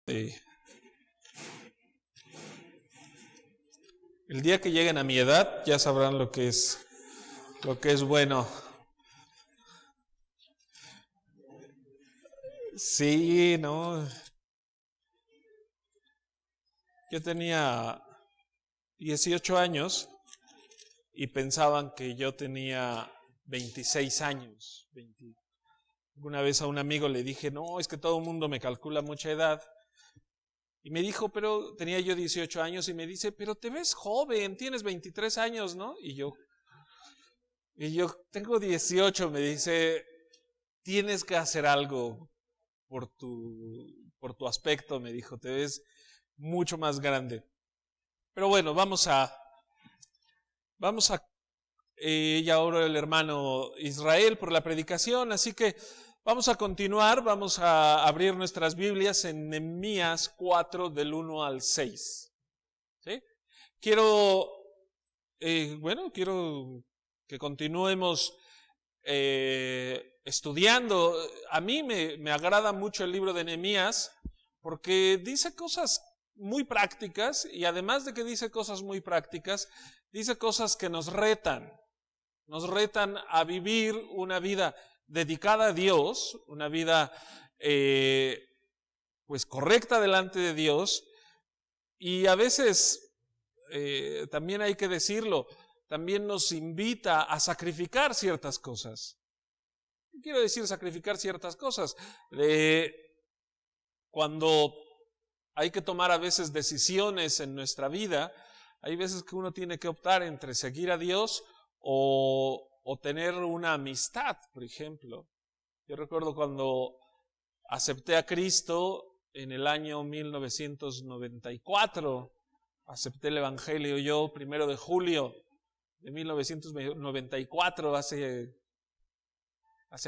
El día que lleguen a mi edad ya sabrán lo que es bueno. Sí, no. Yo tenía 18 años y pensaban que yo tenía 26 años. Una vez a un amigo le dije, no, es que todo el mundo me calcula mucha edad. Y me dijo, pero tenía yo 18 años y me dice, pero te ves joven, tienes 23 años, ¿no? Y yo tengo 18, me dice, tienes que hacer algo por tu aspecto, me dijo, te ves mucho más grande. Pero bueno, vamos a y ahora el hermano Israel por la predicación, así que vamos a continuar, vamos a abrir nuestras Biblias en Nehemías 4 del 1 al 6. ¿Sí? Quiero que continuemos estudiando. A mí me agrada mucho el libro de Nehemías porque dice cosas muy prácticas y además de que dice cosas muy prácticas, dice cosas que nos retan a vivir una vida dedicada a Dios, una vida pues correcta delante de Dios. Y a veces también hay que decirlo, también nos invita a sacrificar ciertas cosas. ¿Qué quiero decir sacrificar ciertas cosas? Cuando hay que tomar a veces decisiones en nuestra vida, hay veces que uno tiene que optar entre seguir a Dios o tener una amistad, por ejemplo. Yo recuerdo cuando acepté a Cristo en el año 1994, acepté el Evangelio yo, 1 de julio de 1994, hace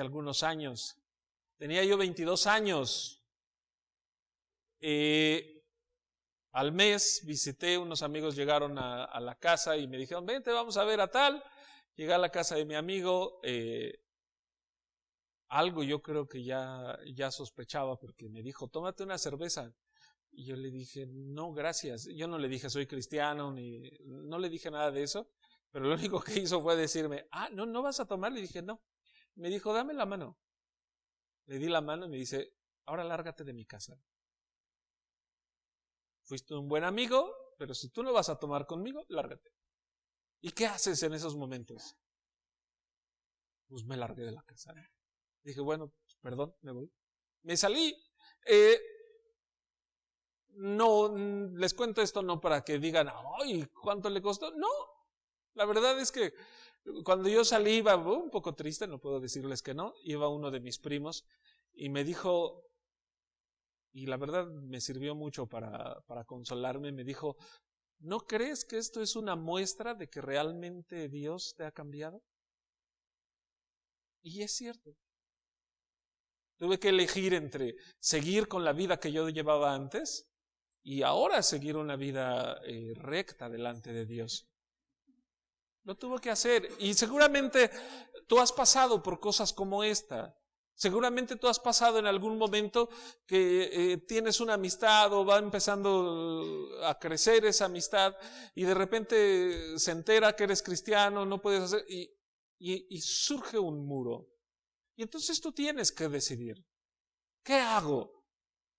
algunos años. Tenía yo 22 años. Al mes visité, unos amigos llegaron a la casa y me dijeron, vente, vamos a ver a tal. Llegué a la casa de mi amigo, algo yo creo que ya sospechaba porque me dijo, tómate una cerveza. Y yo le dije, no, gracias. Yo no le dije, soy cristiano, no le dije nada de eso, pero lo único que hizo fue decirme, no vas a tomar. Le dije, no. Me dijo, dame la mano. Le di la mano y me dice, ahora lárgate de mi casa. Fuiste un buen amigo, pero si tú no vas a tomar conmigo, lárgate. ¿Y qué haces en esos momentos? Pues me largué de la casa. Dije, bueno, perdón, me voy. Me salí. No, les cuento esto no para que digan, ay, ¿cuánto le costó? No, la verdad es que cuando yo salí iba un poco triste, no puedo decirles que no. Iba uno de mis primos y me dijo, y la verdad me sirvió mucho para consolarme, me dijo, ¿no crees que esto es una muestra de que realmente Dios te ha cambiado? Y es cierto. Tuve que elegir entre seguir con la vida que yo llevaba antes y ahora seguir una vida recta delante de Dios. Lo tuve que hacer y seguramente tú has pasado por cosas como esta. Seguramente tú has pasado en algún momento que tienes una amistad o va empezando a crecer esa amistad y de repente se entera que eres cristiano, no puedes hacer y surge un muro. Y entonces tú tienes que decidir, ¿qué hago?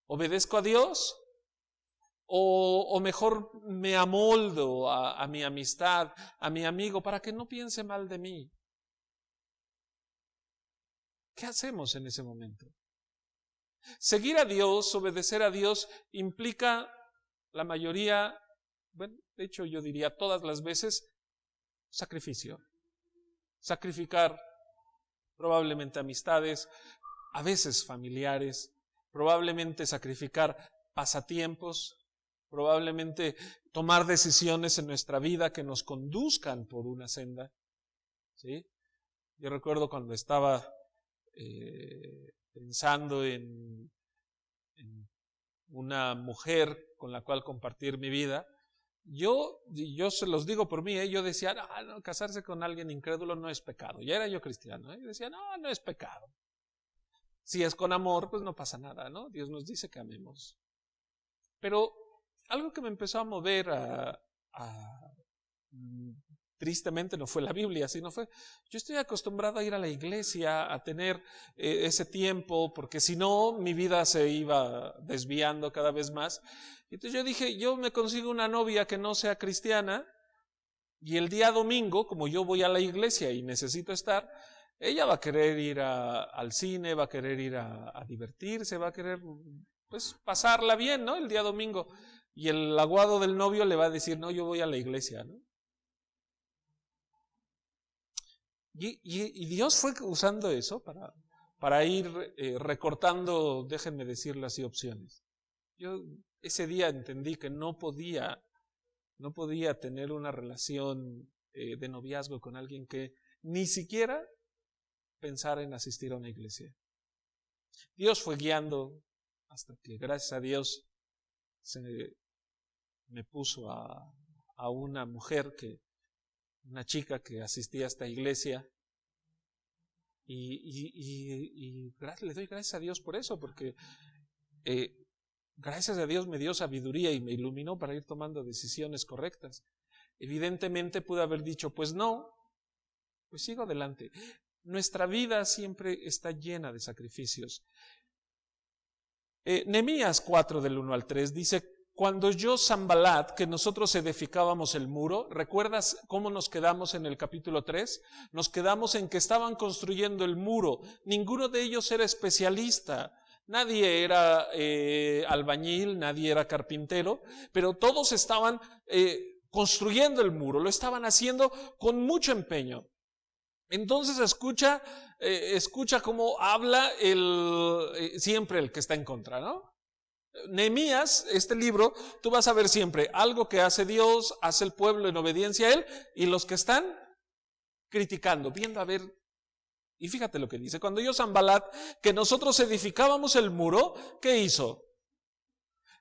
¿Obedezco a Dios? ¿O mejor me amoldo a mi amistad, a mi amigo, para que no piense mal de mí? ¿Qué hacemos en ese momento? Seguir a Dios, obedecer a Dios, implica la mayoría, bueno, de hecho yo diría todas las veces, sacrificio. Sacrificar probablemente amistades, a veces familiares, probablemente sacrificar pasatiempos, probablemente tomar decisiones en nuestra vida que nos conduzcan por una senda. ¿Sí? Yo recuerdo cuando estaba pensando en una mujer con la cual compartir mi vida, yo se los digo por mí, yo decía, no, casarse con alguien incrédulo no es pecado. Ya era yo cristiano, yo decía, no es pecado. Si es con amor, pues no pasa nada, ¿no? Dios nos dice que amemos. Pero algo que me empezó a mover tristemente no fue la Biblia, sino fue, yo estoy acostumbrado a ir a la iglesia, a tener ese tiempo, porque si no, mi vida se iba desviando cada vez más. Entonces yo dije, yo me consigo una novia que no sea cristiana, y el día domingo, como yo voy a la iglesia y necesito estar, ella va a querer ir al cine, va a querer ir a divertirse, va a querer pues pasarla bien, ¿no? El día domingo. Y el aguado del novio le va a decir, no, yo voy a la iglesia, ¿no? Y Dios fue usando eso para ir recortando, déjenme decirlo así, opciones. Yo ese día entendí que no podía tener una relación de noviazgo con alguien que ni siquiera pensara en asistir a una iglesia. Dios fue guiando hasta que, gracias a Dios, me puso a una mujer, una chica que asistía a esta iglesia, y le doy gracias a Dios por eso, porque gracias a Dios me dio sabiduría y me iluminó para ir tomando decisiones correctas. Evidentemente pude haber dicho, pues no, pues sigo adelante. Nuestra vida siempre está llena de sacrificios. Nehemías 4 del 1 al 3 dice, cuando yo, Sanbalat, que nosotros edificábamos el muro, ¿recuerdas cómo nos quedamos en el capítulo 3? Nos quedamos en que estaban construyendo el muro. Ninguno de ellos era especialista. Nadie era albañil, nadie era carpintero, pero todos estaban construyendo el muro, lo estaban haciendo con mucho empeño. Entonces escucha cómo habla siempre el que está en contra, ¿no? Nehemías, este libro, tú vas a ver siempre algo que hace Dios, hace el pueblo en obediencia a Él, y los que están criticando, viendo a ver. Y fíjate lo que dice, cuando yo, Sanbalat, que nosotros edificábamos el muro, ¿qué hizo?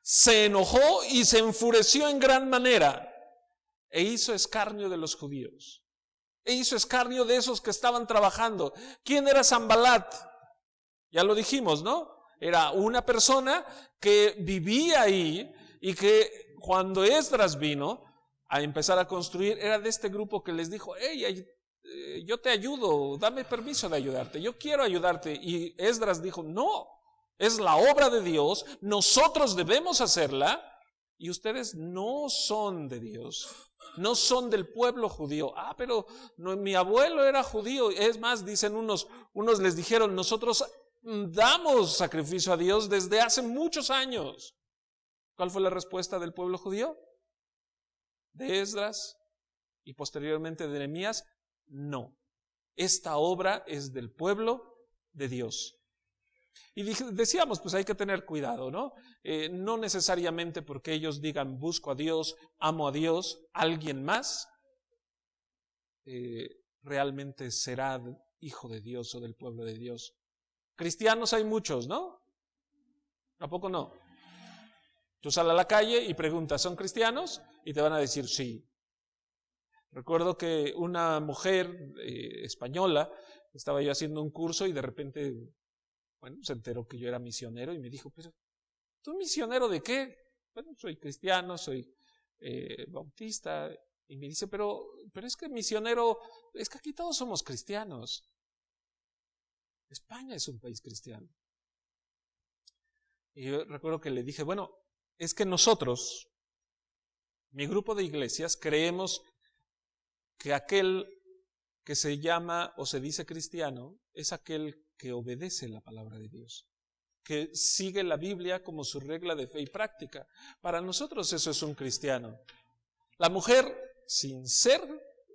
Se enojó y se enfureció en gran manera, e hizo escarnio de los judíos, e hizo escarnio de esos que estaban trabajando. ¿Quién era Sanbalat? Ya lo dijimos, ¿no? Era una persona que vivía ahí y que cuando Esdras vino a empezar a construir, era de este grupo que les dijo, hey, yo te ayudo, dame permiso de ayudarte, yo quiero ayudarte. Y Esdras dijo, no, es la obra de Dios, nosotros debemos hacerla y ustedes no son de Dios, no son del pueblo judío. Pero no, mi abuelo era judío. Es más, dicen unos les dijeron, nosotros damos sacrificio a Dios desde hace muchos años. ¿Cuál fue la respuesta del pueblo judío? De Esdras y posteriormente de Nehemías, no. Esta obra es del pueblo de Dios. Y decíamos, pues hay que tener cuidado, ¿no? No necesariamente porque ellos digan busco a Dios, amo a Dios, alguien más realmente será hijo de Dios o del pueblo de Dios. Cristianos hay muchos, ¿no? ¿A poco no? Tú sales a la calle y preguntas, ¿son cristianos? Y te van a decir sí. Recuerdo que una mujer española, estaba yo haciendo un curso y de repente, se enteró que yo era misionero y me dijo, pero ¿tú misionero de qué? Bueno, soy cristiano, soy bautista. Y me dice, pero es que misionero, es que aquí todos somos cristianos. España es un país cristiano. Y yo recuerdo que le dije, bueno, es que nosotros, mi grupo de iglesias, creemos que aquel que se llama o se dice cristiano es aquel que obedece la palabra de Dios, que sigue la Biblia como su regla de fe y práctica. Para nosotros eso es un cristiano. La mujer, sin ser,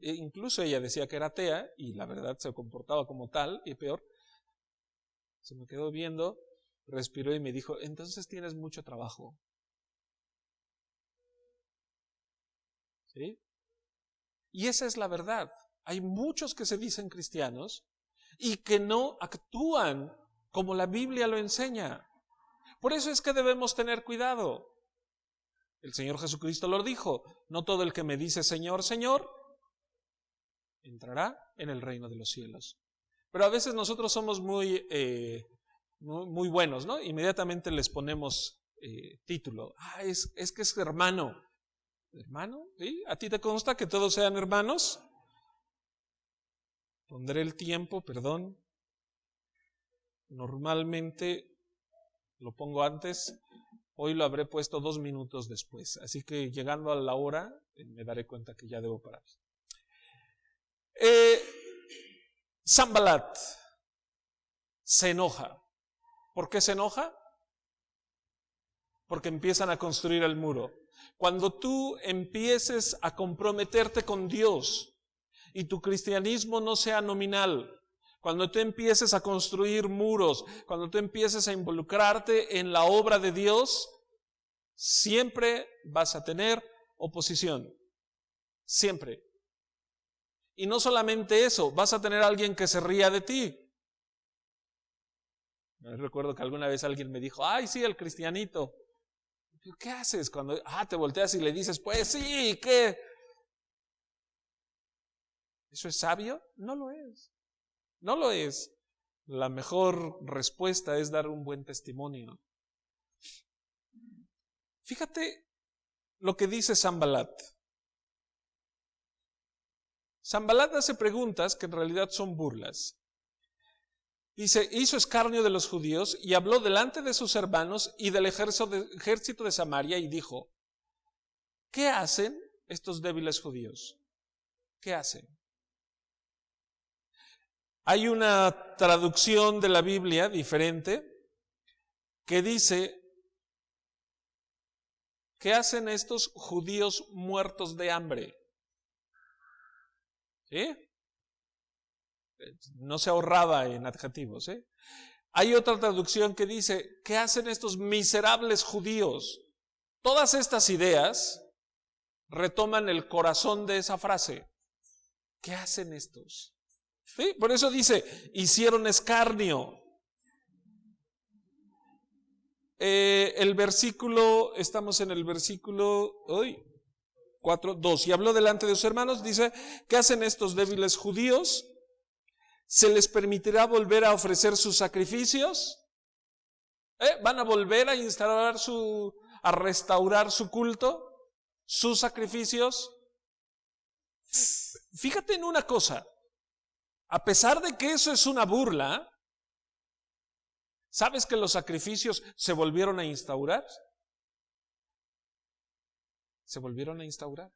incluso ella decía que era atea y la verdad se comportaba como tal y peor, se me quedó viendo, respiró y me dijo, entonces tienes mucho trabajo. ¿Sí? Y esa es la verdad. Hay muchos que se dicen cristianos y que no actúan como la Biblia lo enseña. Por eso es que debemos tener cuidado. El Señor Jesucristo lo dijo, no todo el que me dice Señor, Señor, entrará en el reino de los cielos. Pero a veces nosotros somos muy buenos, ¿no? Inmediatamente les ponemos título. Es que es hermano. ¿Hermano? ¿Sí? ¿A ti te consta que todos sean hermanos? Pondré el tiempo, perdón. Normalmente lo pongo antes. Hoy lo habré puesto 2 minutos después. Así que llegando a la hora, me daré cuenta que ya debo parar. Sanbalat se enoja. ¿Por qué se enoja? Porque empiezan a construir el muro. Cuando tú empieces a comprometerte con Dios y tu cristianismo no sea nominal, cuando tú empieces a construir muros, cuando tú empieces a involucrarte en la obra de Dios, siempre vas a tener oposición. Siempre. Y no solamente eso, vas a tener a alguien que se ría de ti. Me recuerdo que alguna vez alguien me dijo, ay, sí, el cristianito. ¿Qué haces cuando te volteas y le dices, pues sí, ¿qué? ¿Eso es sabio? No lo es. No lo es. La mejor respuesta es dar un buen testimonio. Fíjate lo que dice Sanbalat. Sanbalat hace preguntas que en realidad son burlas. Dice, hizo escarnio de los judíos y habló delante de sus hermanos y del ejército de Samaria y dijo, ¿qué hacen estos débiles judíos? ¿Qué hacen? Hay una traducción de la Biblia diferente que dice, ¿qué hacen estos judíos muertos de hambre? ¿Sí? No se ahorraba en adjetivos. Hay otra traducción que dice, ¿qué hacen estos miserables judíos? Todas estas ideas retoman el corazón de esa frase. ¿Qué hacen estos? ¿Sí? Por eso dice, hicieron escarnio. El versículo, estamos en el versículo 4:2. Y habló delante de sus hermanos, dice, ¿qué hacen estos débiles judíos? ¿Se les permitirá volver a ofrecer sus sacrificios? ¿Van a volver a a restaurar su culto? ¿Sus sacrificios? Fíjate en una cosa, a pesar de que eso es una burla, ¿sabes que los sacrificios se volvieron a instaurar? Se volvieron a instaurar.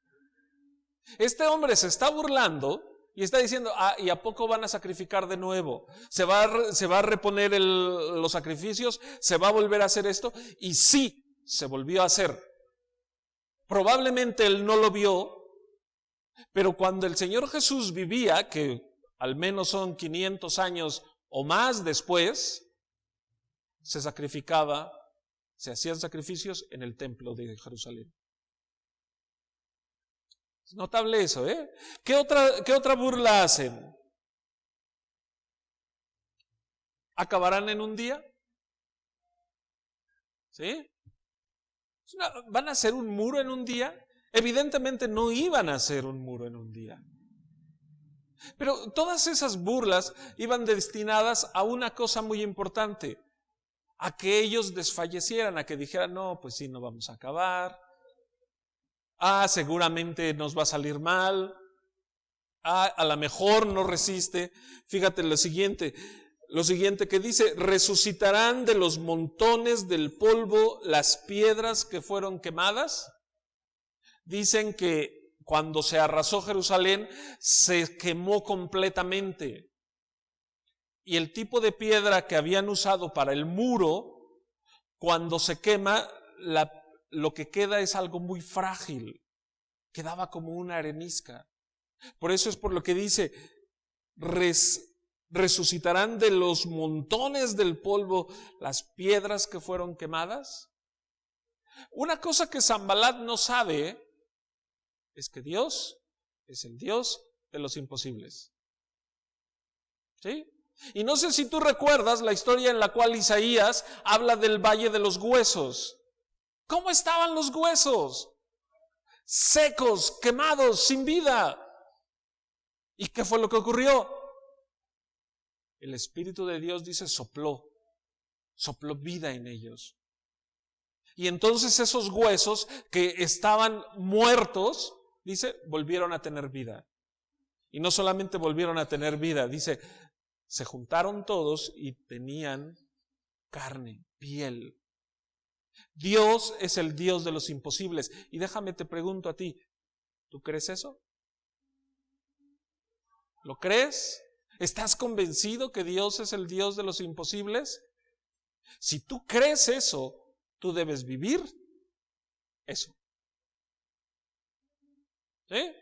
Este hombre se está burlando y está diciendo, ¿y a poco van a sacrificar de nuevo? ¿Se va a reponer los sacrificios? ¿Se va a volver a hacer esto? Y sí, se volvió a hacer. Probablemente él no lo vio, pero cuando el Señor Jesús vivía, que al menos son 500 años o más después, se hacían sacrificios en el templo de Jerusalén. Es notable eso, ¿eh? ¿Qué otra burla hacen? ¿Acabarán en un día? ¿Sí? ¿Van a hacer un muro en un día? Evidentemente no iban a hacer un muro en un día. Pero todas esas burlas iban destinadas a una cosa muy importante, a que ellos desfallecieran, a que dijeran, no, pues sí, no vamos a acabar. Seguramente nos va a salir mal. A lo mejor no resiste. Fíjate lo siguiente que dice, resucitarán de los montones del polvo las piedras que fueron quemadas. Dicen que cuando se arrasó Jerusalén, se quemó completamente. Y el tipo de piedra que habían usado para el muro, cuando se quema, lo que queda es algo muy frágil. Quedaba como una arenisca. Por eso es por lo que dice, resucitarán de los montones del polvo las piedras que fueron quemadas. Una cosa que Sanbalat no sabe es que Dios es el Dios de los imposibles. ¿Sí? Y no sé si tú recuerdas la historia en la cual Isaías habla del valle de los huesos. ¿Cómo estaban los huesos? Secos, quemados, sin vida. ¿Y qué fue lo que ocurrió? El Espíritu de Dios dice sopló vida en ellos. Y entonces esos huesos que estaban muertos, dice, volvieron a tener vida. Y no solamente volvieron a tener vida, dice, se juntaron todos y tenían carne, piel. Dios es el Dios de los imposibles. Y déjame te pregunto a ti, ¿tú crees eso? ¿Lo crees? ¿Estás convencido que Dios es el Dios de los imposibles? Si tú crees eso, tú debes vivir eso. ¿Sí?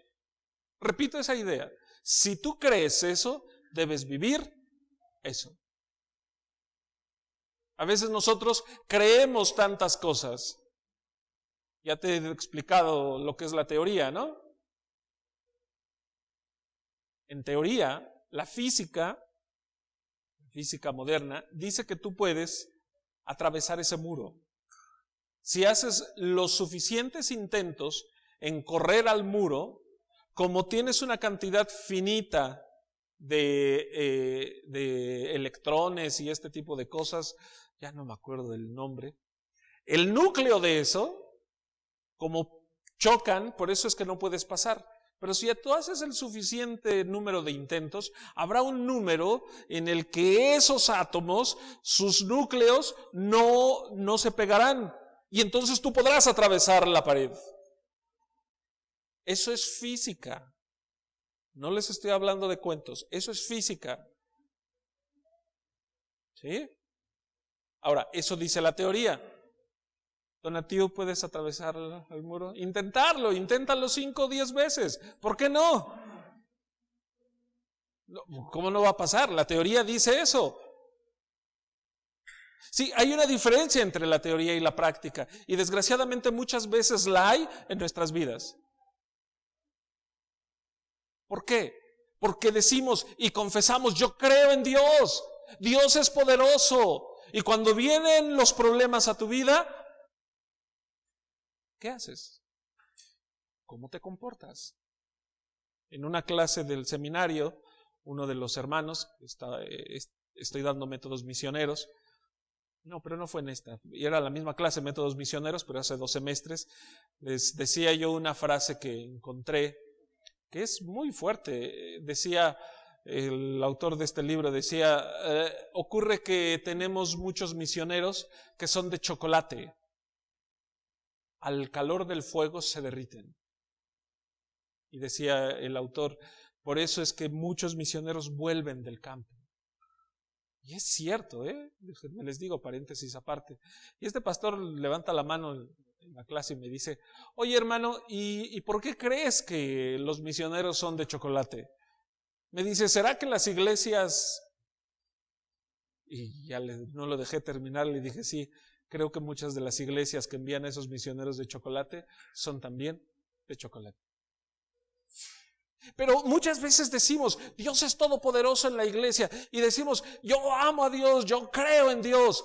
Repito esa idea. Si tú crees eso, debes vivir eso. A veces nosotros creemos tantas cosas. Ya te he explicado lo que es la teoría, ¿no? En teoría, la física moderna, dice que tú puedes atravesar ese muro. Si haces los suficientes intentos en correr al muro, como tienes una cantidad finita de electrones y este tipo de cosas, ya no me acuerdo del nombre, el núcleo de eso, como chocan, por eso es que no puedes pasar. Pero si tú haces el suficiente número de intentos, habrá un número en el que esos átomos, sus núcleos, no se pegarán. Y entonces tú podrás atravesar la pared. Eso es física. No les estoy hablando de cuentos. Eso es física. ¿Sí? Ahora, eso dice la teoría. Donativo, ¿puedes atravesar el muro? Inténtalo 5 o 10 veces. ¿Por qué no? ¿Cómo no va a pasar? La teoría dice eso. Sí, hay una diferencia entre la teoría y la práctica. Y desgraciadamente muchas veces la hay en nuestras vidas. ¿Por qué? Porque decimos y confesamos, yo creo en Dios. Dios es poderoso. Y cuando vienen los problemas a tu vida, ¿qué haces? ¿Cómo te comportas? En una clase del seminario, uno de los hermanos, estoy dando métodos misioneros, no, pero no fue en esta, era la misma clase, métodos misioneros, pero hace 2 semestres, les decía yo una frase que encontré, que es muy fuerte. Decía, el autor de este libro decía, ocurre que tenemos muchos misioneros que son de chocolate. Al calor del fuego se derriten. Y decía el autor, por eso es que muchos misioneros vuelven del campo. Y es cierto, me les digo, paréntesis aparte. Y este pastor levanta la mano en la clase y me dice, oye hermano, ¿y por qué crees que los misioneros son de chocolate? Me dice, ¿será que las iglesias? Y ya no lo dejé terminar, le dije, sí, creo que muchas de las iglesias que envían a esos misioneros de chocolate son también de chocolate. Pero muchas veces decimos, Dios es todopoderoso en la iglesia, y decimos, yo amo a Dios, yo creo en Dios.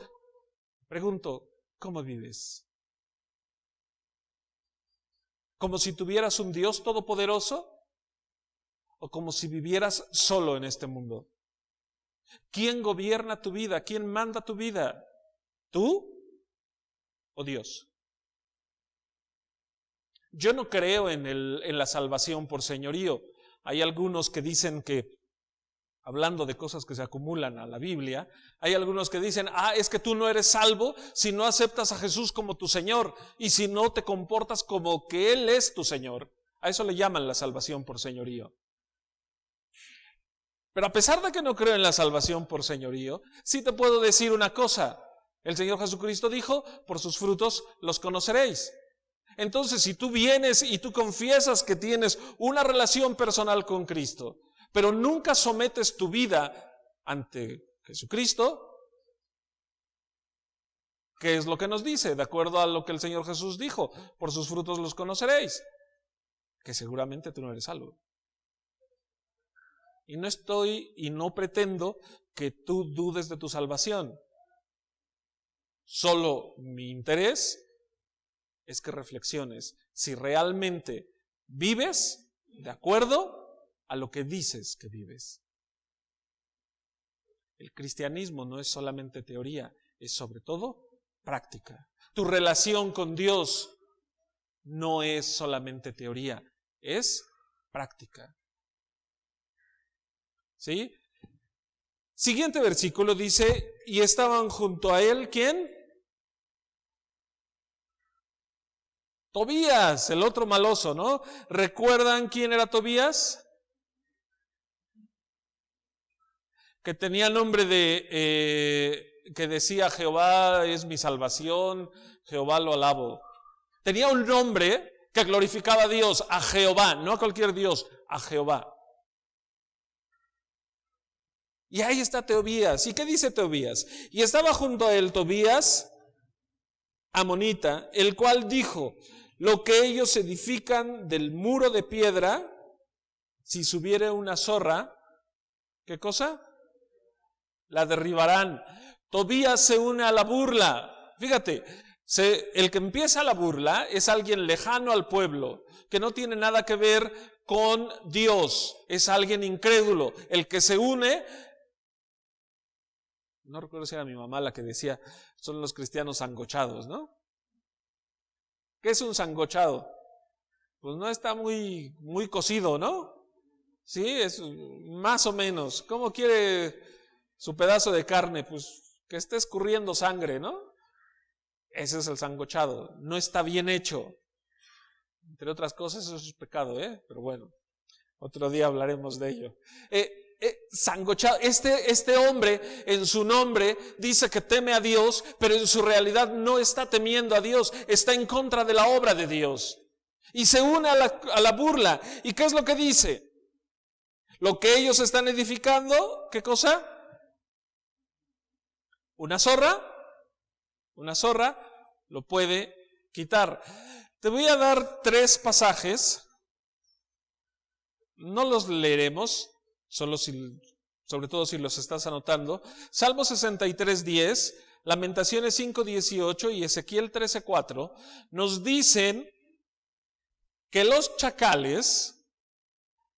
Pregunto, ¿cómo vives? ¿Como si tuvieras un Dios todopoderoso? ¿O como si vivieras solo en este mundo? ¿Quién gobierna tu vida? ¿Quién manda tu vida? ¿Tú o Dios? Yo no creo en la salvación por señorío. Hay algunos que dicen que, hablando de cosas que se acumulan a la Biblia, hay algunos que dicen, es que tú no eres salvo si no aceptas a Jesús como tu Señor y si no te comportas como que Él es tu Señor. A eso le llaman la salvación por señorío. Pero a pesar de que no creo en la salvación por señorío, sí te puedo decir una cosa. El Señor Jesucristo dijo, por sus frutos los conoceréis. Entonces, si tú vienes y tú confiesas que tienes una relación personal con Cristo, pero nunca sometes tu vida ante Jesucristo, ¿qué es lo que nos dice? De acuerdo a lo que el Señor Jesús dijo, por sus frutos los conoceréis. Que seguramente tú no eres salvo. Y no pretendo que tú dudes de tu salvación. Solo mi interés es que reflexiones si realmente vives de acuerdo a lo que dices que vives. El cristianismo no es solamente teoría, es sobre todo práctica. Tu relación con Dios no es solamente teoría, es práctica. ¿Sí? Siguiente versículo dice, y estaban junto a él, ¿quién? Tobías, el otro maloso, ¿no? ¿Recuerdan quién era Tobías? Que tenía nombre que decía Jehová es mi salvación, Jehová lo alabo. Tenía un nombre que glorificaba a Dios, a Jehová, no a cualquier Dios, a Jehová. Y ahí está Tobías. ¿Y qué dice Tobías? Y estaba junto a él Tobías, amonita, el cual dijo, lo que ellos edifican del muro de piedra, si subiere una zorra, ¿qué cosa? La derribarán. Tobías se une a la burla. Fíjate, el que empieza la burla es alguien lejano al pueblo, que no tiene nada que ver con Dios, es alguien incrédulo. El que se une, no recuerdo si era mi mamá la que decía, son los cristianos sangochados, ¿no? ¿Qué es un sangochado? Pues no está muy cocido, ¿no? Sí, es más o menos. ¿Cómo quiere su pedazo de carne? Pues que esté escurriendo sangre, ¿no? Ese es el sangochado. No está bien hecho. Entre otras cosas, eso es pecado, pero bueno, otro día hablaremos de ello. Sangochado, este hombre en su nombre dice que teme a Dios, pero en su realidad no está temiendo a Dios, está en contra de la obra de Dios y se une a la burla. ¿Y qué es lo que dice? Lo que ellos están edificando, ¿qué cosa? Una zorra lo puede quitar. Te voy a dar 3 pasajes, no los leeremos, sobre todo si los estás anotando. Salmo 63:10, Lamentaciones 5:18 y Ezequiel 13:4 nos dicen que los chacales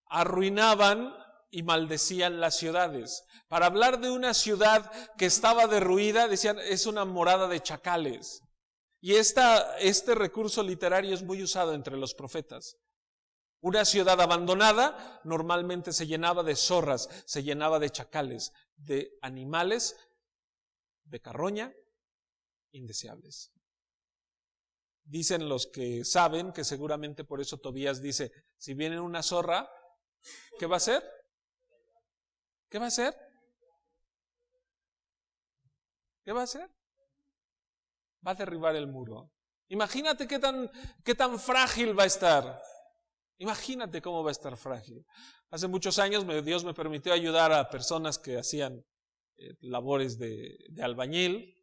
arruinaban y maldecían las ciudades. Para hablar de una ciudad que estaba derruida, decían, es una morada de chacales. Y este recurso literario es muy usado entre los profetas. Una ciudad abandonada normalmente se llenaba de zorras, se llenaba de chacales, de animales de carroña indeseables. Dicen los que saben que seguramente por eso Tobías dice, si viene una zorra, ¿qué va a hacer? ¿Qué va a hacer? ¿Qué va a hacer? Va a derribar el muro. Imagínate qué tan frágil va a estar. Imagínate cómo va a estar frágil. Hace muchos años Dios me permitió ayudar a personas que hacían labores de albañil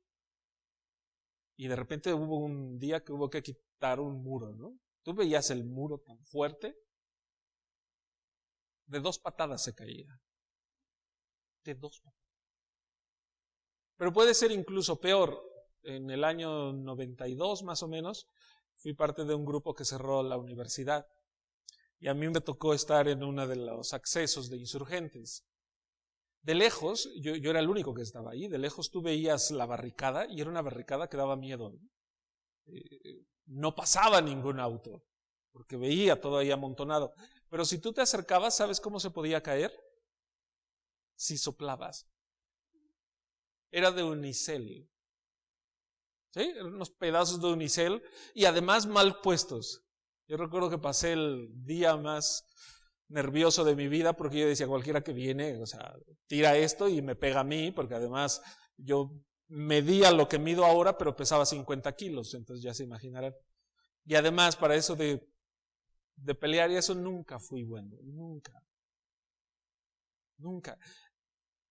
y de repente hubo un día que hubo que quitar un muro, ¿no? Tú veías el muro tan fuerte, de 2 patadas se caía. De 2 patadas. Pero puede ser incluso peor. En el año 92 más o menos, fui parte de un grupo que cerró la universidad. Y a mí me tocó estar en uno de los accesos de insurgentes. De lejos, yo era el único que estaba ahí, de lejos tú veías la barricada y era una barricada que daba miedo. No pasaba ningún auto, porque veía todo ahí amontonado. Pero si tú te acercabas, ¿sabes cómo se podía caer? Si soplabas. Era de unicel. ¿Sí? Eran unos pedazos de unicel y además mal puestos. Yo recuerdo que pasé el día más nervioso de mi vida porque yo decía, cualquiera que viene, o sea, tira esto y me pega a mí, porque además yo medía lo que mido ahora, pero pesaba 50 kilos, entonces ya se imaginarán. Y además para eso de pelear y eso nunca fui bueno, nunca.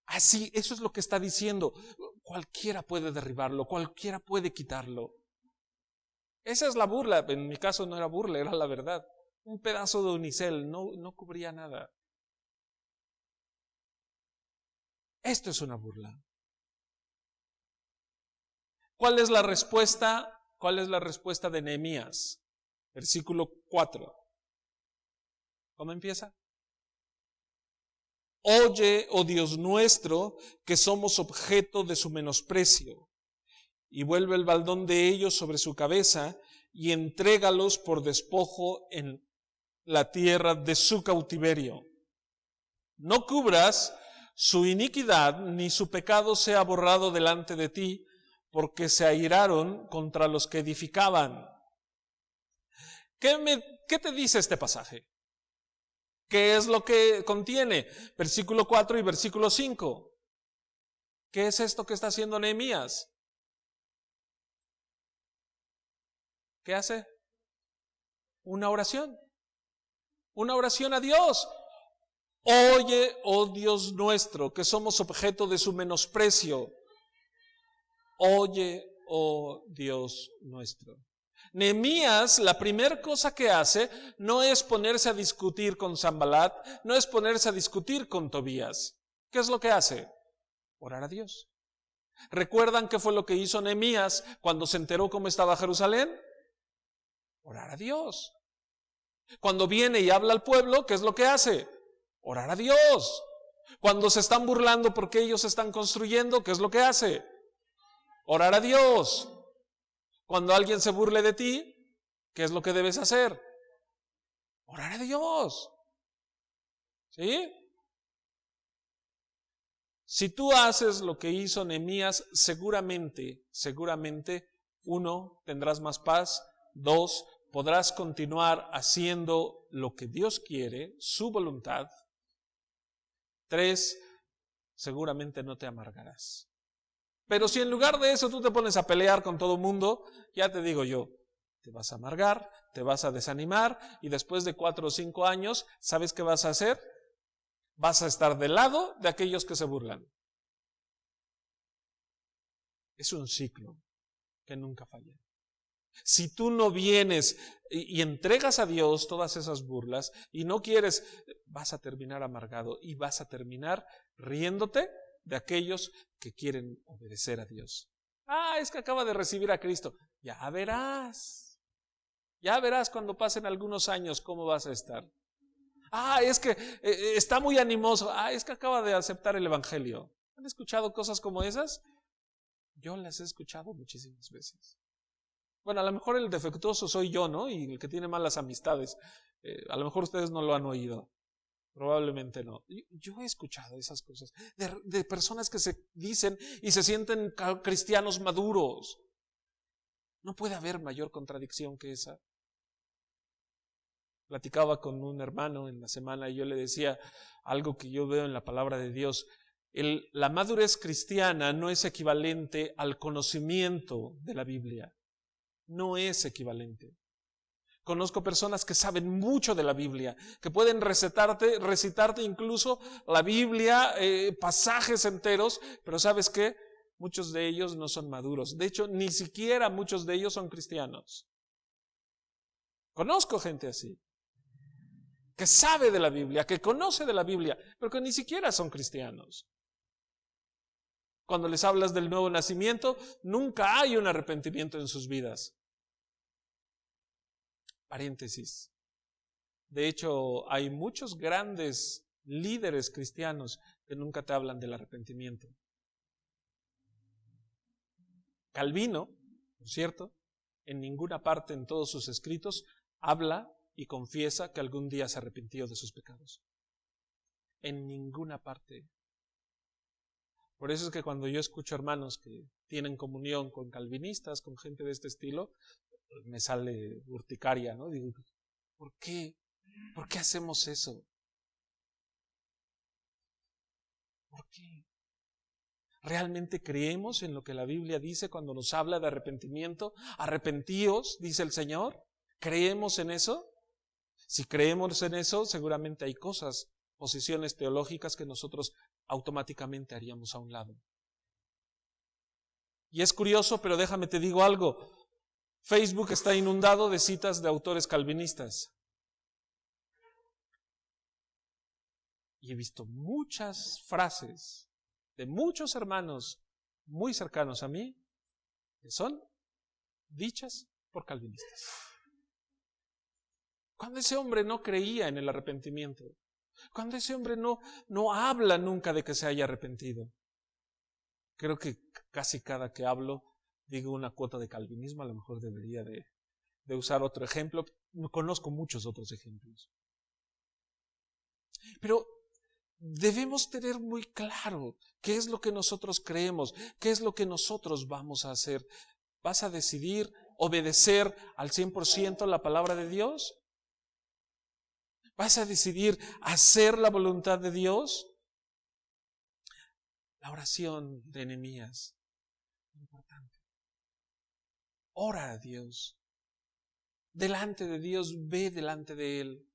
Así, eso es lo que está diciendo. Cualquiera puede derribarlo, cualquiera puede quitarlo. Esa es la burla. En mi caso no era burla, era la verdad. Un pedazo de unicel no cubría nada. Esto es una burla. ¿Cuál es la respuesta? ¿Cuál es la respuesta de Nehemías? Versículo 4. ¿Cómo empieza? Oye, oh Dios nuestro, que somos objeto de su menosprecio. y vuelve el baldón de ellos sobre su cabeza y entrégalos por despojo en la tierra de su cautiverio. No cubras su iniquidad, ni su pecado sea borrado delante de ti, porque se airaron contra los que edificaban. ¿Qué te dice este pasaje? ¿Qué es lo que contiene? Versículo 4 y versículo 5. ¿Qué es esto que está haciendo Nehemías? ¿Qué hace? Una oración. Una oración a Dios. Oye, oh Dios nuestro, que somos objeto de su menosprecio. Oye, oh Dios nuestro. Nehemías, la primera cosa que hace no es ponerse a discutir con Sanbalat, no es ponerse a discutir con Tobías. ¿Qué es lo que hace? Orar a Dios. ¿Recuerdan qué fue lo que hizo Nehemías cuando se enteró cómo estaba Jerusalén? Orar a Dios. Cuando viene y habla al pueblo, ¿qué es lo que hace? Orar a Dios. Cuando se están burlando porque ellos están construyendo, ¿qué es lo que hace? Orar a Dios. Cuando alguien se burle de ti, ¿qué es lo que debes hacer? Orar a Dios. ¿Sí? Si tú haces lo que hizo Nehemías, seguramente, uno, tendrás más paz, dos, podrás continuar haciendo lo que Dios quiere, su voluntad, tres, seguramente no te amargarás. Pero si en lugar de eso tú te pones a pelear con todo el mundo, ya te digo yo, te vas a amargar, te vas a desanimar y después de 4 o 5 años, ¿sabes qué vas a hacer? Vas a estar del lado de aquellos que se burlan. Es un ciclo que nunca falla. Si tú no vienes y entregas a Dios todas esas burlas y no quieres, vas a terminar amargado y vas a terminar riéndote de aquellos que quieren obedecer a Dios. Es que acaba de recibir a Cristo. Ya verás cuando pasen algunos años cómo vas a estar. Es que está muy animoso. Es que acaba de aceptar el Evangelio. ¿Han escuchado cosas como esas? Yo las he escuchado muchísimas veces. Bueno, a lo mejor el defectuoso soy yo, ¿no? Y el que tiene malas amistades. A lo mejor ustedes no lo han oído. Probablemente no. Yo he escuchado esas cosas de personas que se dicen y se sienten cristianos maduros. No puede haber mayor contradicción que esa. Platicaba con un hermano en la semana y yo le decía algo que yo veo en la palabra de Dios. La madurez cristiana no es equivalente al conocimiento de la Biblia. No es equivalente. Conozco personas que saben mucho de la Biblia, que pueden recitarte incluso la Biblia, pasajes enteros, pero ¿sabes qué? Muchos de ellos no son maduros. De hecho, ni siquiera muchos de ellos son cristianos. Conozco gente así, que sabe de la Biblia, que conoce de la Biblia, pero que ni siquiera son cristianos. Cuando les hablas del nuevo nacimiento, nunca hay un arrepentimiento en sus vidas. Paréntesis. De hecho, hay muchos grandes líderes cristianos que nunca te hablan del arrepentimiento. Calvino, por cierto, en ninguna parte en todos sus escritos habla y confiesa que algún día se arrepintió de sus pecados. En ninguna parte. Por eso es que cuando yo escucho hermanos que tienen comunión con calvinistas, con gente de este estilo, me sale urticaria, ¿no? Digo, ¿por qué? ¿Por qué hacemos eso? ¿Por qué? ¿Realmente creemos en lo que la Biblia dice cuando nos habla de arrepentimiento? Arrepentíos, dice el Señor. ¿Creemos en eso? Si creemos en eso, seguramente hay cosas, posiciones teológicas que nosotros automáticamente haríamos a un lado. Y es curioso, pero déjame te digo algo. Facebook está inundado de citas de autores calvinistas. Y he visto muchas frases de muchos hermanos muy cercanos a mí que son dichas por calvinistas. Cuando ese hombre no creía en el arrepentimiento, cuando ese hombre no habla nunca de que se haya arrepentido. Creo que casi cada que hablo digo una cuota de calvinismo, a lo mejor debería de usar otro ejemplo. No conozco muchos otros ejemplos. Pero debemos tener muy claro qué es lo que nosotros creemos, qué es lo que nosotros vamos a hacer. ¿Vas a decidir obedecer al 100% la palabra de Dios? ¿Vas a decidir hacer la voluntad de Dios? La oración de Nehemías, importante. Ora a Dios. Delante de Dios, ve delante de Él.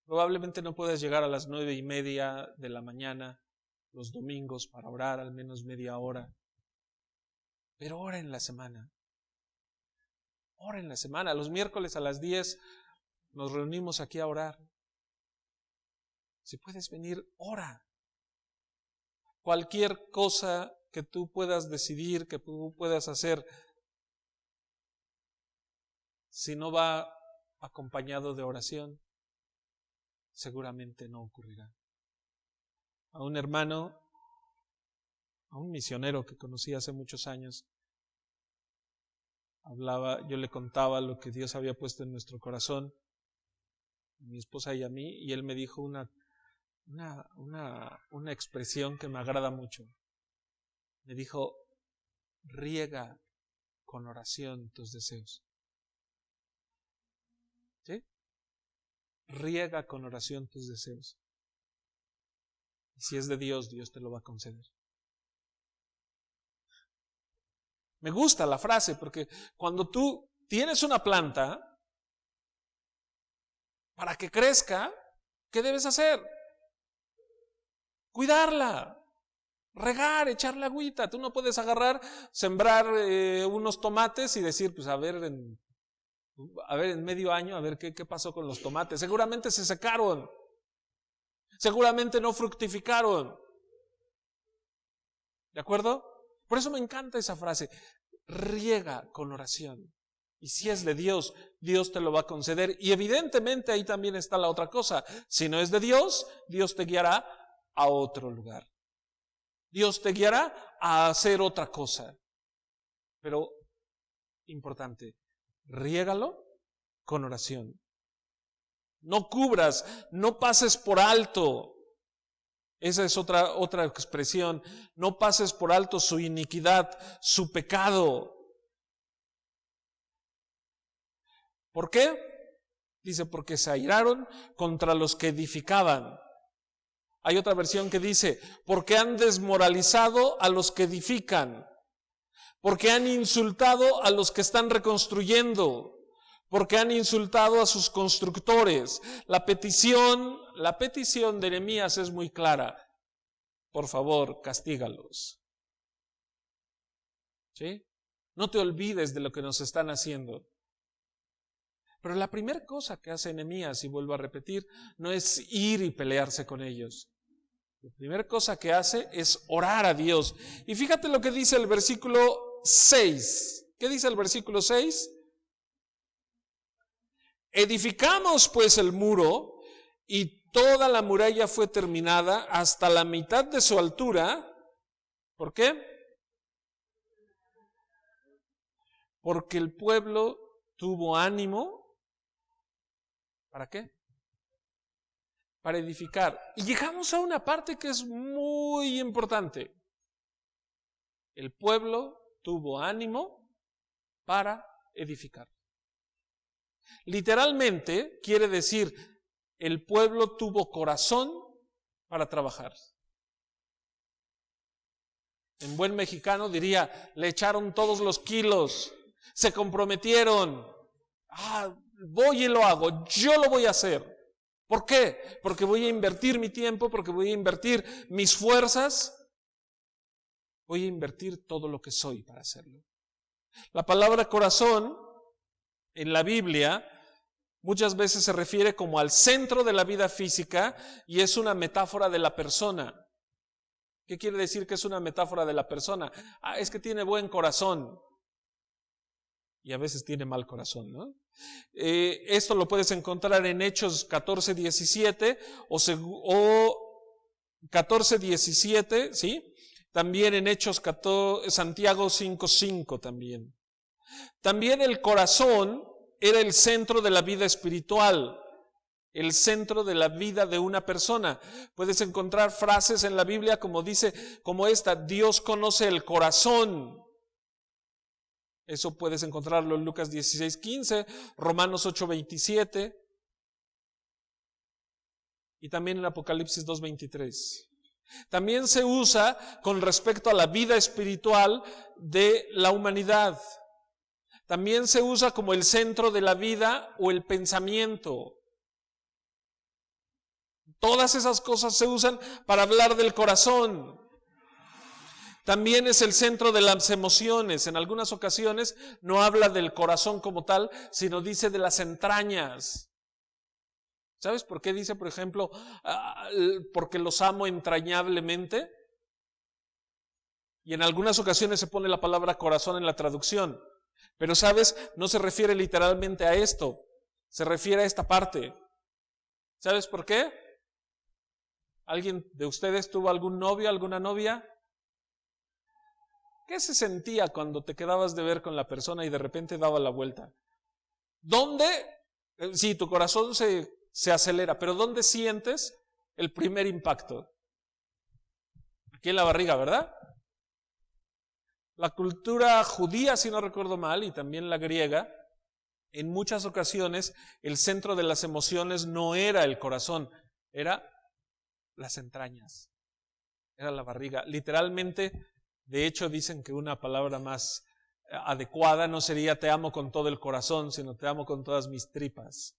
Probablemente no puedas llegar a las 9:30 de la mañana los domingos para orar al menos media hora. Pero ora en la semana. Ora en la semana. Los miércoles a las 10 nos reunimos aquí a orar. Si puedes venir, ora. Cualquier cosa que tú puedas decidir, que tú puedas hacer, si no va acompañado de oración, seguramente no ocurrirá. A un hermano, a un misionero que conocí hace muchos años, yo le contaba lo que Dios había puesto en nuestro corazón, mi esposa y a mí, y él me dijo una expresión que me agrada mucho. Me dijo: riega con oración tus deseos. ¿Sí? Riega con oración tus deseos. Y si es de Dios, Dios te lo va a conceder. Me gusta la frase porque cuando tú tienes una planta, para que crezca, ¿qué debes hacer? Cuidarla, regar, echarle agüita. Tú no puedes agarrar, sembrar unos tomates y decir, pues a ver en medio año, a ver qué pasó con los tomates. Seguramente se secaron, seguramente no fructificaron. ¿De acuerdo? Por eso me encanta esa frase: riega con oración. Y si es de Dios, Dios te lo va a conceder. Y evidentemente ahí también está la otra cosa. Si no es de Dios, Dios te guiará a otro lugar. Dios te guiará a hacer otra cosa. Pero, importante, riégalo con oración. No cubras, no pases por alto. Esa es otra expresión. No pases por alto su iniquidad, su pecado. ¿Por qué? Dice, porque se airaron contra los que edificaban. Hay otra versión que dice, porque han desmoralizado a los que edifican, porque han insultado a los que están reconstruyendo, porque han insultado a sus constructores. La petición de Nehemías es muy clara. Por favor, castígalos. ¿Sí? No te olvides de lo que nos están haciendo. Pero la primera cosa que hace Nehemías, y vuelvo a repetir, no es ir y pelearse con ellos. La primera cosa que hace es orar a Dios. Y fíjate lo que dice el versículo 6. ¿Qué dice el versículo 6? Edificamos pues el muro, y toda la muralla fue terminada hasta la mitad de su altura. ¿Por qué? Porque el pueblo tuvo ánimo. ¿Para qué? Para edificar. Y llegamos a una parte que es muy importante. El pueblo tuvo ánimo para edificar. Literalmente quiere decir, el pueblo tuvo corazón para trabajar. En buen mexicano diría, le echaron todos los kilos, se comprometieron. Voy y lo hago, yo lo voy a hacer. ¿Por qué? Porque voy a invertir mi tiempo, porque voy a invertir mis fuerzas, voy a invertir todo lo que soy para hacerlo. La palabra corazón en la Biblia muchas veces se refiere como al centro de la vida física y es una metáfora de la persona. ¿Qué quiere decir que es una metáfora de la persona? Es que tiene buen corazón. Y a veces tiene mal corazón, ¿no? Esto lo puedes encontrar en Hechos 14:17 o 14:17, ¿sí? También en Hechos 14, Santiago 5:5 también. También el corazón era el centro de la vida espiritual, el centro de la vida de una persona. Puedes encontrar frases en la Biblia como esta: Dios conoce el corazón. Eso puedes encontrarlo en Lucas 16:15, Romanos 8:27 y también en Apocalipsis 2:23. También se usa con respecto a la vida espiritual de la humanidad. También se usa como el centro de la vida o el pensamiento. Todas esas cosas se usan para hablar del corazón. También es el centro de las emociones. En algunas ocasiones no habla del corazón como tal, sino dice de las entrañas. ¿Sabes por qué dice, por ejemplo, porque los amo entrañablemente? Y en algunas ocasiones se pone la palabra corazón en la traducción. Pero, ¿sabes? No se refiere literalmente a esto. Se refiere a esta parte. ¿Sabes por qué? ¿Alguien de ustedes tuvo algún novio, alguna novia? ¿Qué se sentía cuando te quedabas de ver con la persona y de repente daba la vuelta? ¿Dónde? Sí, tu corazón se acelera, pero ¿dónde sientes el primer impacto? Aquí en la barriga, ¿verdad? La cultura judía, si no recuerdo mal, y también la griega, en muchas ocasiones el centro de las emociones no era el corazón, era las entrañas, era la barriga. Literalmente, de hecho, dicen que una palabra más adecuada no sería te amo con todo el corazón, sino te amo con todas mis tripas.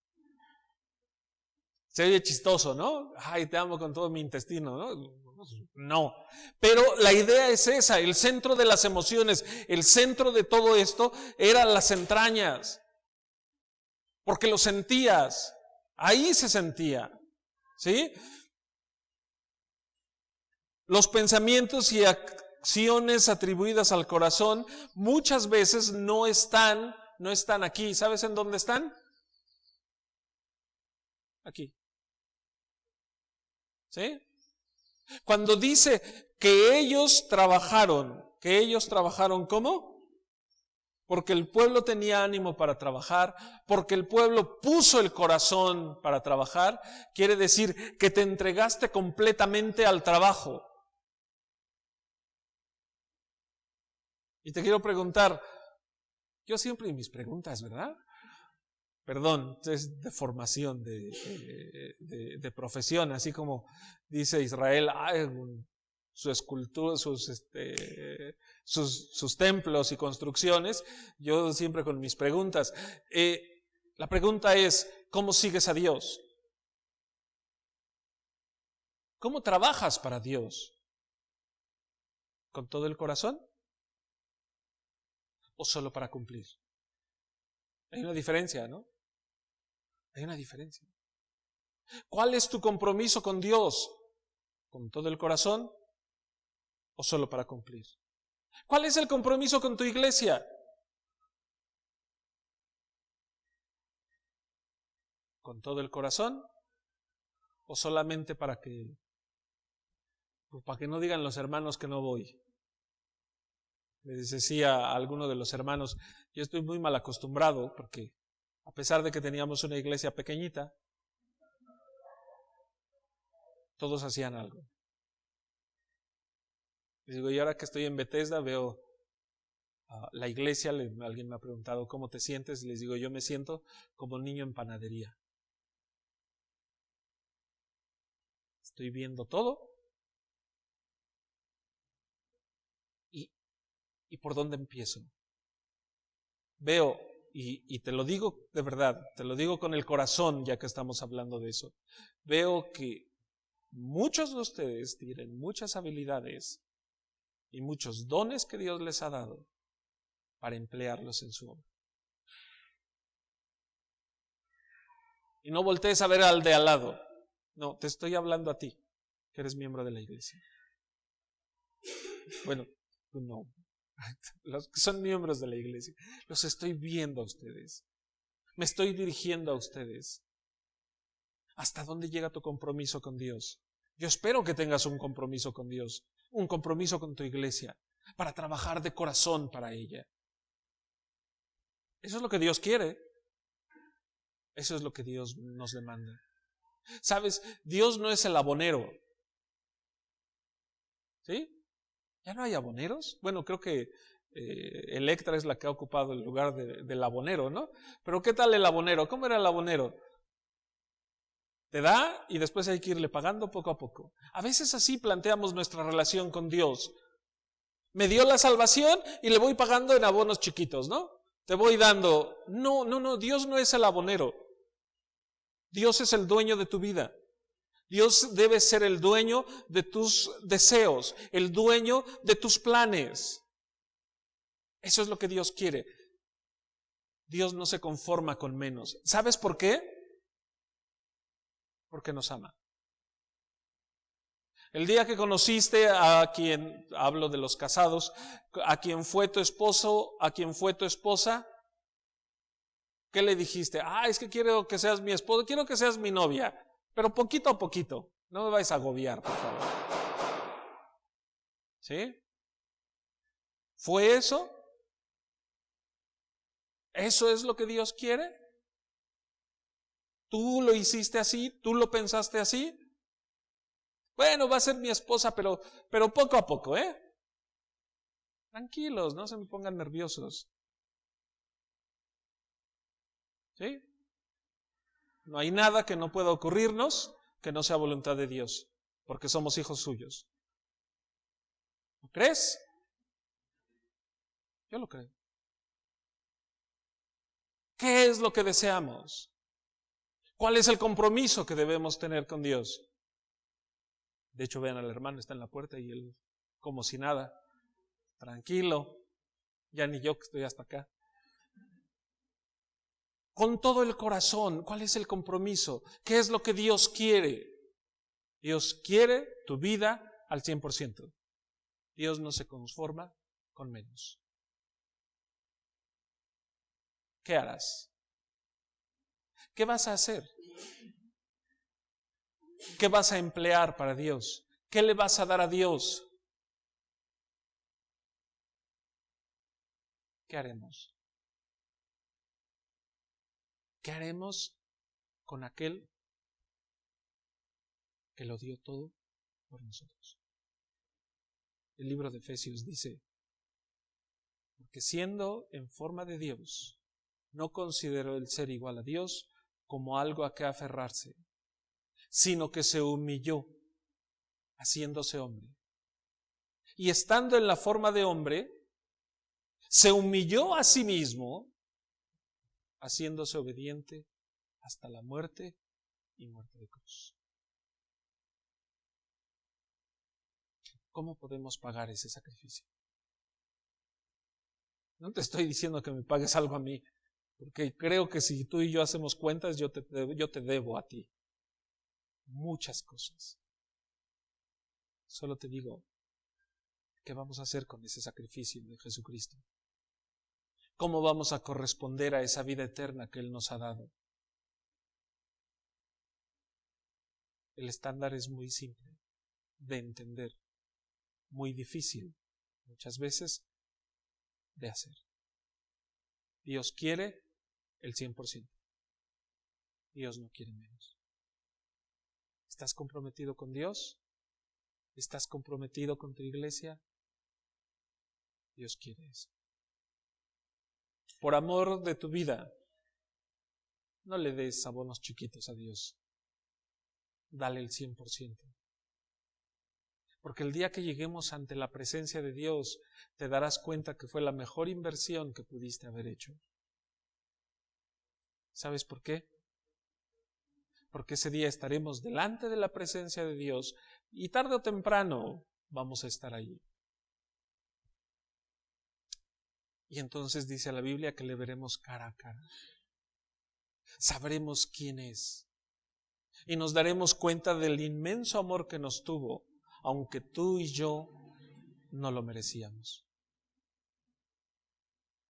Se oye chistoso, ¿no? Ay, te amo con todo mi intestino, ¿no? No, pero la idea es esa: el centro de las emociones, el centro de todo esto eran las entrañas, porque lo sentías, ahí se sentía, ¿sí? Los pensamientos y acciones atribuidas al corazón muchas veces no están aquí. ¿Sabes en dónde están? Aquí. ¿Sí? Cuando dice que ellos trabajaron, ¿cómo? Porque el pueblo tenía ánimo para trabajar, porque el pueblo puso el corazón para trabajar, quiere decir que te entregaste completamente al trabajo. Y te quiero preguntar, yo siempre en mis preguntas, ¿verdad? Perdón, es de formación, de profesión, así como dice Israel, su escultura, sus templos y construcciones. Yo siempre con mis preguntas. La pregunta es, ¿cómo sigues a Dios? ¿Cómo trabajas para Dios? ¿Con todo el corazón? ¿O solo para cumplir? Hay una diferencia, ¿no? Hay una diferencia. ¿Cuál es tu compromiso con Dios? ¿Con todo el corazón o solo para cumplir? ¿Cuál es el compromiso con tu iglesia? ¿Con todo el corazón o solamente para que no digan los hermanos que no voy? Les decía a alguno de los hermanos, yo estoy muy mal acostumbrado porque a pesar de que teníamos una iglesia pequeñita, todos hacían algo. Les digo, y ahora que estoy en Bethesda veo la iglesia, alguien me ha preguntado ¿cómo te sientes? Y les digo, yo me siento como un niño en panadería. Estoy viendo todo. ¿Y por dónde empiezo? Veo, y te lo digo de verdad, te lo digo con el corazón ya que estamos hablando de eso, veo que muchos de ustedes tienen muchas habilidades y muchos dones que Dios les ha dado para emplearlos en su obra. Y no voltees a ver al de al lado. No, te estoy hablando a ti, que eres miembro de la iglesia. Bueno, tú no. Los que son miembros de la iglesia, los estoy viendo a ustedes. Me estoy dirigiendo a ustedes. ¿Hasta dónde llega tu compromiso con Dios? Yo espero que tengas un compromiso con Dios. un compromiso con tu iglesia, para trabajar de corazón para ella. Eso es lo que Dios quiere. Eso es lo que Dios nos demanda. ¿Sabes? Dios no es el abonero. ¿Sí? ¿Ya no hay aboneros? Bueno, creo que Electra es la que ha ocupado el lugar del abonero, ¿no? Pero ¿qué tal el abonero? ¿Cómo era el abonero? Te da y después hay que irle pagando poco a poco. A veces así planteamos nuestra relación con Dios. Me dio la salvación y le voy pagando en abonos chiquitos, ¿no? Te voy dando. No, Dios no es el abonero. Dios es el dueño de tu vida. Dios debe ser el dueño de tus deseos, el dueño de tus planes. Eso es lo que Dios quiere. Dios no se conforma con menos. ¿Sabes por qué? Porque nos ama. El día que conociste a quien, hablo de los casados, a quien fue tu esposo, a quien fue tu esposa, ¿qué le dijiste? Es que quiero que seas mi esposo, quiero que seas mi novia, pero poquito a poquito. No me vais a agobiar, por favor. ¿Sí? ¿Fue eso? ¿Eso es lo que Dios quiere? ¿Tú lo hiciste así? ¿Tú lo pensaste así? Bueno, va a ser mi esposa, pero poco a poco, ¿eh? Tranquilos, no se me pongan nerviosos. ¿Sí? No hay nada que no pueda ocurrirnos que no sea voluntad de Dios, porque somos hijos suyos. ¿Lo crees? Yo lo creo. ¿Qué es lo que deseamos? ¿Cuál es el compromiso que debemos tener con Dios? De hecho, vean al hermano, está en la puerta y él como si nada, tranquilo, ya ni yo que estoy hasta acá. Con todo el corazón, ¿cuál es el compromiso? ¿Qué es lo que Dios quiere? Dios quiere tu vida al 100%. Dios no se conforma con menos. ¿Qué harás? ¿Qué vas a hacer? ¿Qué vas a emplear para Dios? ¿Qué le vas a dar a Dios? ¿Qué haremos? ¿Qué haremos con aquel que lo dio todo por nosotros? El libro de Efesios dice, porque siendo en forma de Dios, no consideró el ser igual a Dios como algo a que aferrarse, sino que se humilló, haciéndose hombre. Y estando en la forma de hombre, se humilló a sí mismo, haciéndose obediente hasta la muerte y muerte de cruz. ¿Cómo podemos pagar ese sacrificio? No te estoy diciendo que me pagues algo a mí, porque creo que si tú y yo hacemos cuentas, yo te debo a ti muchas cosas. Solo te digo, ¿qué vamos a hacer con ese sacrificio de Jesucristo? ¿Cómo vamos a corresponder a esa vida eterna que Él nos ha dado? El estándar es muy simple de entender, muy difícil muchas veces de hacer. Dios quiere el 100%. Dios no quiere menos. ¿Estás comprometido con Dios? ¿Estás comprometido con tu iglesia? Dios quiere eso. Por amor de tu vida, no le des abonos chiquitos a Dios. Dale el 100%. Porque el día que lleguemos ante la presencia de Dios, te darás cuenta que fue la mejor inversión que pudiste haber hecho. ¿Sabes por qué? Porque ese día estaremos delante de la presencia de Dios y tarde o temprano vamos a estar allí. Y entonces dice la Biblia que le veremos cara a cara. Sabremos quién es. Y nos daremos cuenta del inmenso amor que nos tuvo, aunque tú y yo no lo merecíamos.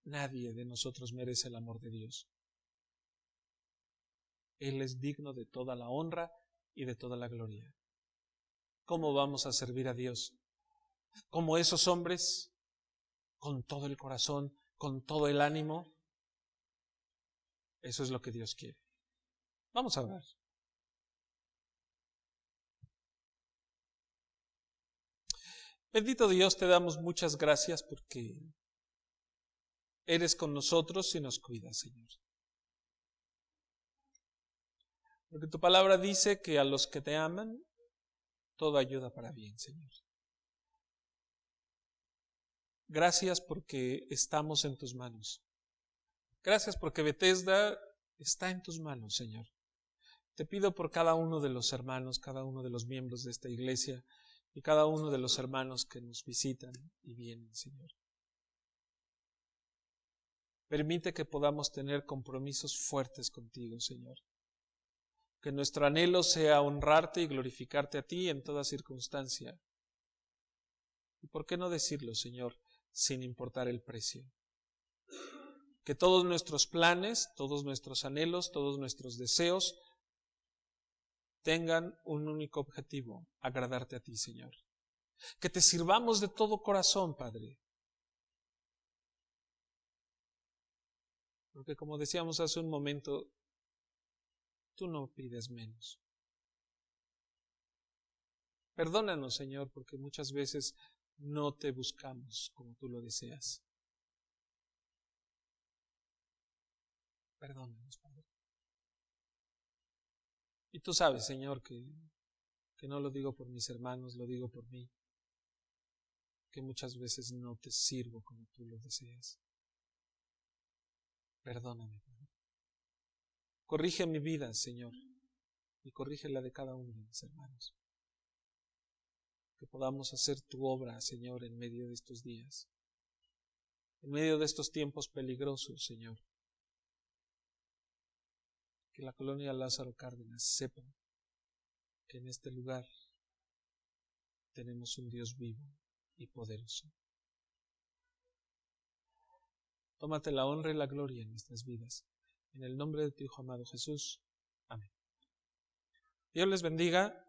Nadie de nosotros merece el amor de Dios. Él es digno de toda la honra y de toda la gloria. ¿Cómo vamos a servir a Dios? como esos hombres, con todo el corazón, con todo el ánimo. Eso es lo que Dios quiere. Vamos a orar. Bendito Dios, te damos muchas gracias porque eres con nosotros y nos cuidas, Señor. Porque tu palabra dice que a los que te aman, todo ayuda para bien, Señor. Gracias porque estamos en tus manos. Gracias porque Bethesda está en tus manos, Señor. Te pido por cada uno de los hermanos, cada uno de los miembros de esta iglesia y cada uno de los hermanos que nos visitan y vienen, Señor. Permite que podamos tener compromisos fuertes contigo, Señor. Que nuestro anhelo sea honrarte y glorificarte a ti en toda circunstancia. ¿Y por qué no decirlo, Señor, sin importar el precio? Que todos nuestros planes, todos nuestros anhelos, todos nuestros deseos tengan un único objetivo: agradarte a ti, Señor. Que te sirvamos de todo corazón, Padre. Porque como decíamos hace un momento, tú no pides menos. Perdónanos, Señor, porque muchas veces no te buscamos como tú lo deseas. Perdónanos, Padre. Y tú sabes, Señor, que no lo digo por mis hermanos, lo digo por mí, que muchas veces no te sirvo como tú lo deseas. Perdóname, Padre. Corrige mi vida, Señor, y corrige la de cada uno de mis hermanos. Que podamos hacer tu obra, Señor, en medio de estos días, en medio de estos tiempos peligrosos, Señor. Que la colonia Lázaro Cárdenas sepa que en este lugar tenemos un Dios vivo y poderoso. Tómate la honra y la gloria en nuestras vidas. En el nombre de tu Hijo amado Jesús. Amén. Dios les bendiga.